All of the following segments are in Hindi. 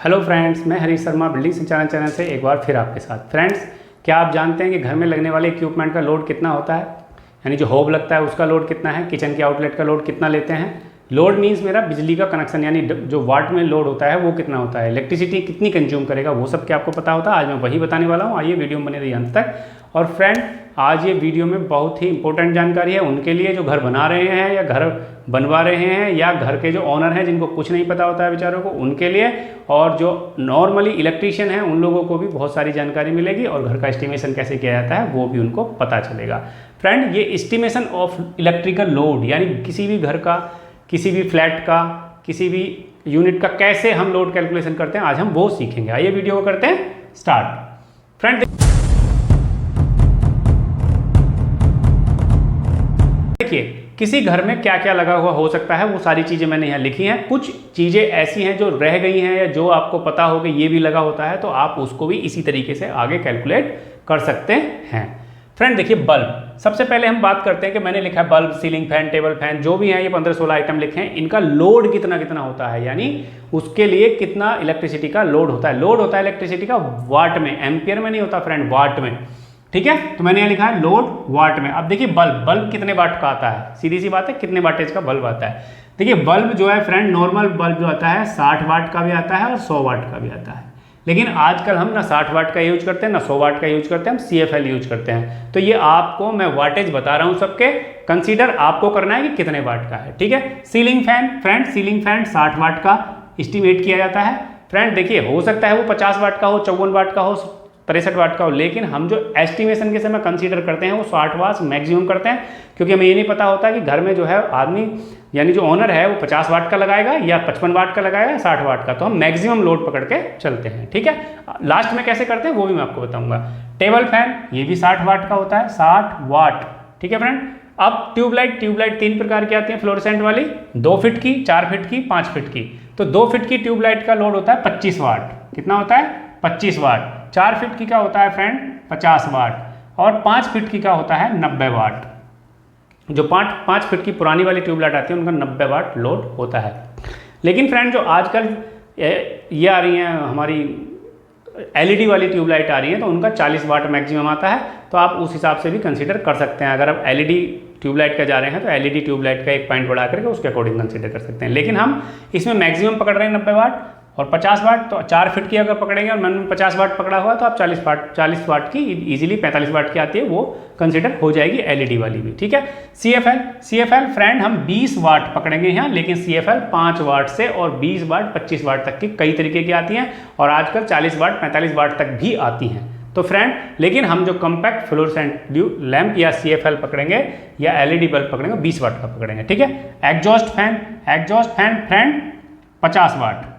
हेलो फ्रेंड्स, मैं हरीश शर्मा बिल्डिंग संचालन चैनल से एक बार फिर आपके साथ। फ्रेंड्स, क्या आप जानते हैं कि घर में लगने वाले इक्विपमेंट का लोड कितना होता है? यानी जो होब लगता है उसका लोड कितना है, किचन के आउटलेट का लोड कितना लेते हैं। लोड मीन्स मेरा बिजली का कनेक्शन, यानी जो वाट में लोड होता है वो कितना होता है, इलेक्ट्रिसिटी कितनी कंज्यूम करेगा, वो सब क्या आपको पता होता है। आज मैं वही बताने वाला हूँ। आइए वीडियो में बने रहिए अंत तक। और फ्रेंड, आज ये वीडियो में बहुत ही इंपॉर्टेंट जानकारी है उनके लिए जो घर बना रहे हैं या घर बनवा रहे हैं, या घर के जो ऑनर हैं जिनको कुछ नहीं पता होता है बेचारों को, उनके लिए। और जो नॉर्मली इलेक्ट्रीशियन हैं उन लोगों को भी बहुत सारी जानकारी मिलेगी, और घर का एस्टिमेशन कैसे किया जाता है वो भी उनको पता चलेगा। फ्रेंड, ये एस्टिमेशन ऑफ इलेक्ट्रिकल लोड, यानी किसी भी घर का, किसी भी फ्लैट का, किसी भी यूनिट का कैसे हम लोड कैलकुलेशन करते हैं, आज हम वो सीखेंगे। आइए वीडियो को करते हैं स्टार्ट। फ्रेंड देखिए, किसी घर में क्या क्या लगा हुआ हो सकता है वो सारी चीज़ें मैंने यहाँ लिखी हैं। कुछ चीज़ें ऐसी हैं जो रह गई हैं या जो आपको पता हो कि ये भी लगा होता है, तो आप उसको भी इसी तरीके से आगे कैलकुलेट कर सकते हैं। फ्रेंड देखिए, बल्ब सबसे पहले हम बात करते हैं कि मैंने लिखा है bulb, ceiling fan, table fan, जो भी हैं ये 15-16 आइटम लिखे हैं। इनका लोड कितना कितना होता है, यानी उसके लिए कितना इलेक्ट्रिसिटी का लोड होता है। लोड होता है इलेक्ट्रिसिटी का वाट में, एम्पियर में नहीं होता फ्रेंड, वाट में। ठीक है, तो मैंने यहाँ लिखा है लोड वाट में। अब देखिए बल्ब कितने वाट का आता है, सीधी सी बात है, कितने वाटेज का बल्ब आता है। देखिए बल्ब जो है फ्रेंड, नॉर्मल बल्ब जो आता है 60 वाट का भी आता है और 100 वाट का भी आता है। लेकिन आजकल हम ना 60 वाट का यूज करते हैं ना 100 वाट का यूज करते हैं, हम CFL यूज करते हैं। तो ये आपको मैं वाटेज बता रहा हूँ सबके, कंसीडर आपको करना है कि कितने वाट का है। ठीक है, ceiling fan, friend ceiling fan 60 वाट का एस्टिमेट किया जाता है। फ्रेंड देखिए, हो सकता है वो 50 वाट का हो, 54 वाट का हो, 63 वाट का हो, लेकिन हम जो एस्टिमेशन के समय कंसीडर करते हैं वो 60 वाट मैक्सिमम करते हैं, क्योंकि हमें ये नहीं पता होता कि घर में जो है आदमी, यानी जो ओनर है वो 50 वाट का लगाएगा या 55 वाट का लगाएगा, 60 वाट का। तो हम मैक्सिमम लोड पकड़ के चलते हैं। ठीक है, लास्ट में कैसे करते हैं वो भी मैं आपको बताऊंगा। टेबल फैन ये भी 60 वाट का होता है, 60 वाट। ठीक है फ्रेंड, अब ट्यूबलाइट 3 प्रकार की आती है फ्लोरेसेंट वाली, 2 फीट की, 4 फीट की, 5 फीट की। तो 2 फीट की ट्यूबलाइट का लोड होता है 25 वाट। कितना होता है? 25 वाट। 4 फीट की का होता है फ्रेंड 50 वाट, और 5 फीट की का होता है 90 वाट। जो 5 फीट की पुरानी वाली ट्यूबलाइट आती है उनका 90 वाट लोड होता है। लेकिन फ्रेंड जो आजकल ये आ रही हैं हमारी LED वाली ट्यूबलाइट आ रही है, तो उनका 40 वाट मैक्सिमम आता है। तो आप उस हिसाब से भी कंसीडर कर सकते हैं। अगर आप LED ट्यूबलाइट का जा रहे हैं तो LED ट्यूबलाइट का एक पॉइंट बढ़ा करके उसके अकॉर्डिंग कंसीडर कर सकते हैं। लेकिन हम इसमें मैक्सिमम पकड़ रहे हैं 90 वाट और 50 वाट। तो 4 फीट की अगर पकड़ेंगे और मैंने 50 वाट पकड़ा हुआ है, तो आप 40 वाट की इजीली 45 वाट की आती है, वो कंसीडर हो जाएगी LED वाली भी। ठीक है, CFL फ्रेंड हम 20 वाट पकड़ेंगे यहाँ, लेकिन CFL 5 वाट से और 20 वाट 25 वाट तक की कई तरीके की आती हैं, और आजकल 40 वाट 45 वाट तक भी आती हैं। तो फ्रेंड, लेकिन हम जो कॉम्पैक्ट फ्लोरेसेंट लैंप या CFL पकड़ेंगे या LED बल्ब पकड़ेंगे 20 वाट का पकड़ेंगे। ठीक है, एग्जॉस्ट फैन फ्रेंड 50 वाट।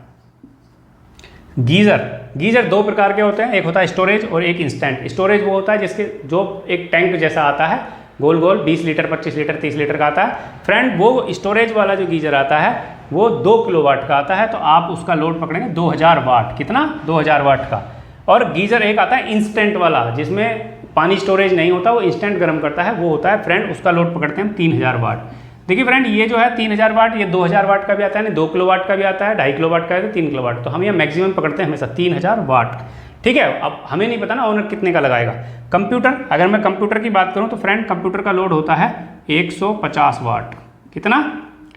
गीजर 2 प्रकार के होते हैं, एक होता है स्टोरेज और एक इंस्टेंट। स्टोरेज वो होता है जिसके जो एक टैंक जैसा आता है, गोल गोल 20 लीटर, 25 लीटर, 30 लीटर का आता है। फ्रेंड वो स्टोरेज वाला जो गीजर आता है वो 2 किलोवाट का आता है, तो आप उसका लोड पकड़ेंगे 2000 वाट। कितना? 2000 वाट का। और गीजर एक आता है इंस्टेंट वाला, जिसमें पानी स्टोरेज नहीं होता, वो इंस्टेंट गर्म करता है, वो होता है फ्रेंड, उसका लोड पकड़ते हैं हम 3000 वाट। देखिए फ्रेंड, ये जो है 3000 वाट, ये 2000 वाट का भी आता है, 2 किलो वाट का भी आता है, 2.5 किलो वाट का है, 3 किलो वाट। तो हम ये मैक्सिमम पकड़ते हैं हमेशा 3000 वाट। ठीक है, अब हमें नहीं पता ना ओनर कितने का लगाएगा। कंप्यूटर, अगर मैं कंप्यूटर की बात करूं तो फ्रेंड कंप्यूटर का लोड होता है 150 वाट। कितना?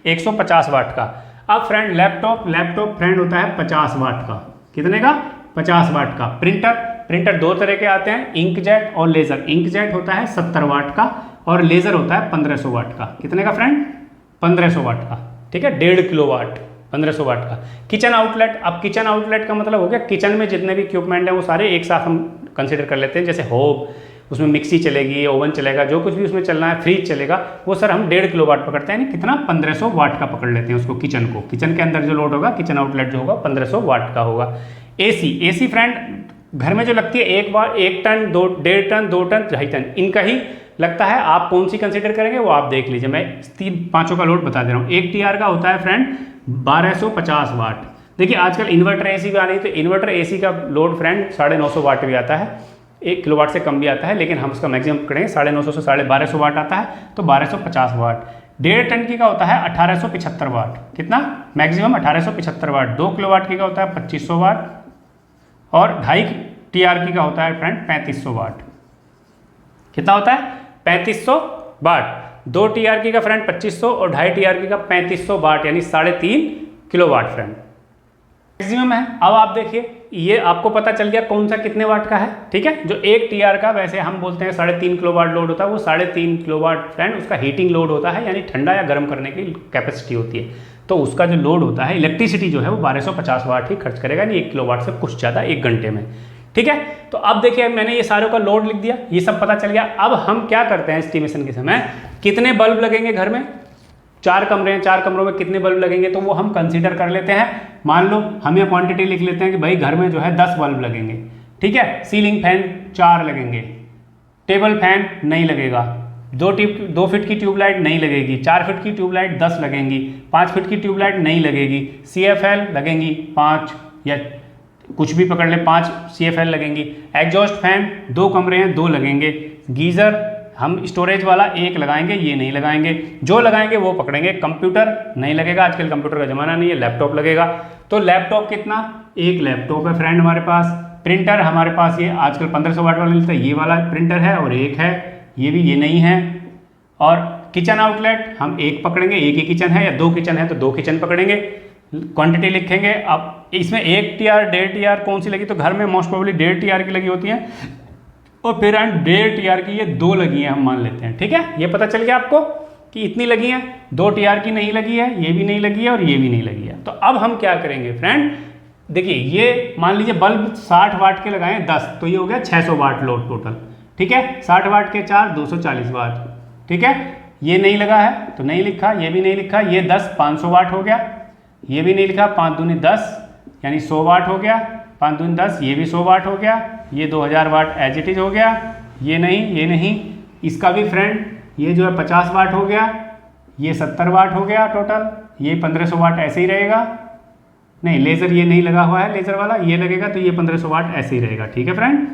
150 वाट का। अब फ्रेंड लैपटॉप फ्रेंड होता है 50 वाट का। कितने का? 50 वाट का। प्रिंटर 2 तरह के आते हैं, इंकजेट और लेजर। इंकजेट होता है 70 वाट का और लेजर होता है 1500 वाट का। कितने का फ्रेंड? 1500 वाट का। ठीक है, 1.5 किलो वाट, 1500 वाट का। किचन आउटलेट, अब किचन आउटलेट का मतलब हो गया किचन में जितने भी इक्विपमेंट हैं वो सारे एक साथ हम कंसीडर कर लेते हैं। जैसे होब, उसमें मिक्सी चलेगी, ओवन चलेगा, जो कुछ भी उसमें चलना है, फ्रिज चलेगा, वो सर हम 1.5 किलो वाट पकड़ते हैं। कितना? 1500 वाट का पकड़ लेते हैं उसको, किचन को। किचन के अंदर जो लोड होगा, किचन आउटलेट जो होगा 1500 वाट का होगा। AC फ्रेंड घर में जो लगती है 1 टन, 1.5 टन, 2 टन, 2.5 टन, इनका ही लगता है। आप कौन सी कंसीडर करेंगे वो आप देख लीजिए। मैं 3-5 का लोड बता दे रहा हूँ। 1 TR का होता है फ्रेंड 1250 वाट। देखिए आजकल इन्वर्टर AC भी आ रही है, तो इन्वर्टर AC का लोड फ्रेंड 950 वाट भी आता है, 1 किलोवाट से कम भी आता है, लेकिन हम उसका मैक्सिमम पकड़ेंगे 950 से 1250 वाट आता है, तो 1250 वाट। 1.5 टन की का होता है 1875 वाट, कितना मैक्सिमम 1875 वाट। 2 किलोवाट की का होता है 2500 वाट, और 2.5 TRK का होता है फ्रेंड 3500 वाट। कितना होता है 3500 वाट। 2 TRK का फ्रेंड 2500 और 2.5 TRK का 3500 वाट, यानी 3.5 किलोवाट फ्रेंड मैक्सिमम है। अब आप देखिए, ये आपको पता चल गया कौन सा कितने वाट का है, ठीक है। जो 1 TR का वैसे हम बोलते हैं 3.5 किलोवाट लोड होता है, वो 3.5 किलोवाट फ्रेंड उसका हीटिंग लोड होता है, यानी ठंडा या गर्म करने की कैपेसिटी होती है। तो उसका जो लोड होता है इलेक्ट्रिसिटी जो है वो 1250 वाट ही खर्च करेगा, यानी 1 किलोवाट से कुछ ज़्यादा 1 घंटे में, ठीक है। तो अब देखिए मैंने ये सारों का लोड लिख दिया, ये सब पता चल गया। अब हम क्या करते हैं एस्टिमेशन के समय, कितने बल्ब लगेंगे घर में, 4 कमरे हैं, 4 कमरों में कितने बल्ब लगेंगे, तो वो हम कंसीडर कर लेते हैं। मान लो हम ये क्वांटिटी लिख लेते हैं कि भाई घर में जो है 10 बल्ब लगेंगे, ठीक है। सीलिंग फैन 4 लगेंगे, टेबल फैन नहीं लगेगा, 2 फीट की ट्यूबलाइट नहीं लगेगी, 4 फीट की ट्यूबलाइट 10 लगेंगी, 5 फीट की ट्यूबलाइट नहीं लगेगी, CFL लगेंगी 5, या कुछ भी पकड़ ले 5 CFL लगेंगी। एग्जॉस्ट फैन 2 कमरे हैं 2 लगेंगे। गीज़र हम स्टोरेज वाला 1 लगाएंगे, ये नहीं लगाएंगे, जो लगाएंगे वो पकड़ेंगे। कंप्यूटर नहीं लगेगा, आजकल कंप्यूटर का ज़माना नहीं है, लैपटॉप लगेगा। तो लैपटॉप कितना, 1 लैपटॉप है फ्रेंड हमारे पास। प्रिंटर हमारे पास ये आजकल 1500 वाट वाला मिलता है, ये वाला प्रिंटर है, और 1 है, ये भी ये नहीं है। और किचन आउटलेट हम 1 पकड़ेंगे, 1 ही किचन है, या 2 किचन है तो 2 किचन पकड़ेंगे। क्वांटिटी लिखेंगे। अब इसमें 1 TR 1.5 TR कौन सी लगी, तो घर में मोस्ट प्रोबेबली 1.5 TR की लगी होती है, और फिर 1.5 TR की ये 2 लगी हैं हम मान लेते हैं, ठीक है। ये पता चल गया आपको कि इतनी लगी हैं, 2 TR की नहीं लगी है, ये भी नहीं लगी है, और ये भी नहीं लगी है। तो अब हम क्या करेंगे फ्रेंड, देखिए ये मान लीजिए बल्ब 60 वाट के लगाएं 10, तो ये हो गया 600 वाट लोड टोटल, ठीक है। 60 वाट के 4 240 वाट, ठीक है। ये नहीं लगा है तो नहीं लिखा, ये भी नहीं लिखा। ये 10 500 वाट हो गया, ये भी नहीं लिखा। 5 दूनी 10 यानी 100 वाट हो गया, 5 दूनी 10 ये भी 100 वाट हो गया। ये 2000 वाट एज इट इज हो गया। ये नहीं, इसका भी फ्रेंड ये जो है 50 वाट हो गया, ये 70 वाट हो गया टोटल। ये 1500 वाट ऐसे ही रहेगा, नहीं लेज़र ये नहीं लगा हुआ है, लेज़र वाला ये लगेगा तो ये 1500 वाट ऐसे ही रहेगा, ठीक है फ्रेंड।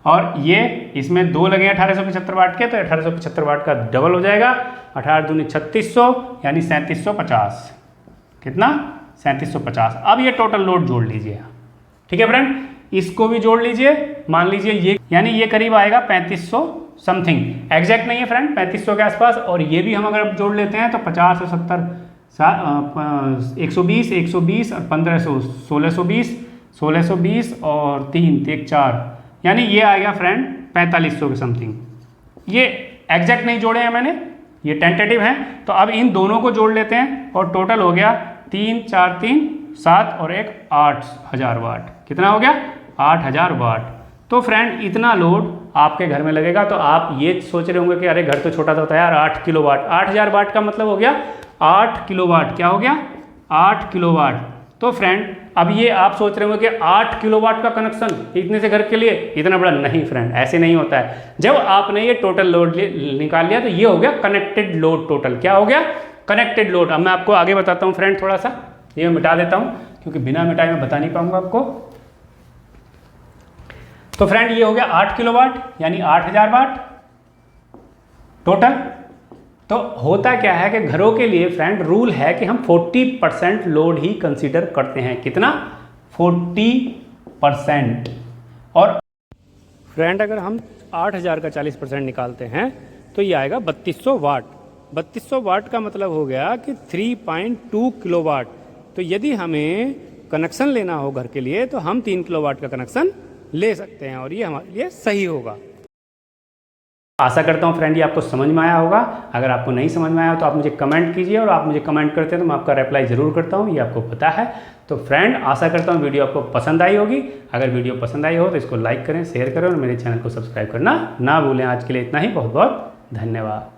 और ये इसमें 2 लगे 1875 वाट के, तो 1875 वाट का डबल हो जाएगा। 18 दूनी 3600 यानी 3750, कितना 3750। अब ये टोटल लोड जोड़ लीजिए, ठीक है फ्रेंड। इसको भी जोड़ लीजिए, मान लीजिए ये, यानी ये करीब आएगा 3500 समथिंग, एग्जैक्ट नहीं है फ्रेंड, 3500 के आसपास। और ये भी हम अगर जोड़ लेते हैं तो 50 और 70 120 120 और 1500 1620 और 3 1 4, यानी ये आएगा फ्रेंड 4500 के समथिंग। ये एग्जैक्ट नहीं जोड़े हैं मैंने, ये टेंटेटिव हैं। तो अब इन दोनों को जोड़ लेते हैं और टोटल हो गया 3 4 3 7 और 1 8000 वाट। कितना हो गया 8000 वाट। तो फ्रेंड इतना लोड आपके घर में लगेगा। तो आप ये सोच रहे होंगे कि अरे घर तो छोटा सा होता है यार, 8 किलोवाट, 8000 वाट का मतलब हो गया 8 किलोवाट। क्या हो गया 8 किलोवाट। तो फ्रेंड अब ये आप सोच रहे होंगे कि 8 किलोवाट का कनेक्शन इतने से घर के लिए इतना बड़ा, नहीं फ्रेंड ऐसे नहीं होता है। जब आपने ये टोटल लोड निकाल लिया तो ये हो गया कनेक्टेड लोड टोटल। क्या हो गया कनेक्टेड लोड। अब मैं आपको आगे बताता हूँ फ्रेंड, थोड़ा सा ये मैं मिटा देता हूँ क्योंकि बिना मिटाए मैं बता नहीं पाऊंगा आपको। तो फ्रेंड ये हो गया 8 किलोवाट यानी 8000 वाट टोटल। तो होता क्या है कि घरों के लिए फ्रेंड रूल है कि हम 40% लोड ही कंसीडर करते हैं। कितना 40%। और फ्रेंड अगर हम 8000 का 40% निकालते हैं तो ये आएगा 3200 वाट। 3200 वाट का मतलब हो गया कि 3.2 किलोवाट। तो यदि हमें कनेक्शन लेना हो घर के लिए तो हम 3 किलोवाट का कनेक्शन ले सकते हैं और ये हमारे लिए सही होगा। आशा करता हूँ फ्रेंड ये आपको समझ में आया होगा। अगर आपको नहीं समझ में आया तो आप मुझे कमेंट कीजिए और आप मुझे कमेंट करते हैं तो मैं आपका रिप्लाई ज़रूर करता हूँ, ये आपको पता है। तो फ्रेंड आशा करता हूँ वीडियो आपको पसंद आई होगी। अगर वीडियो पसंद आई हो तो इसको लाइक करें, शेयर करें और मेरे चैनल को सब्सक्राइब करना ना भूलें। आज के लिए इतना ही, बहुत बहुत धन्यवाद।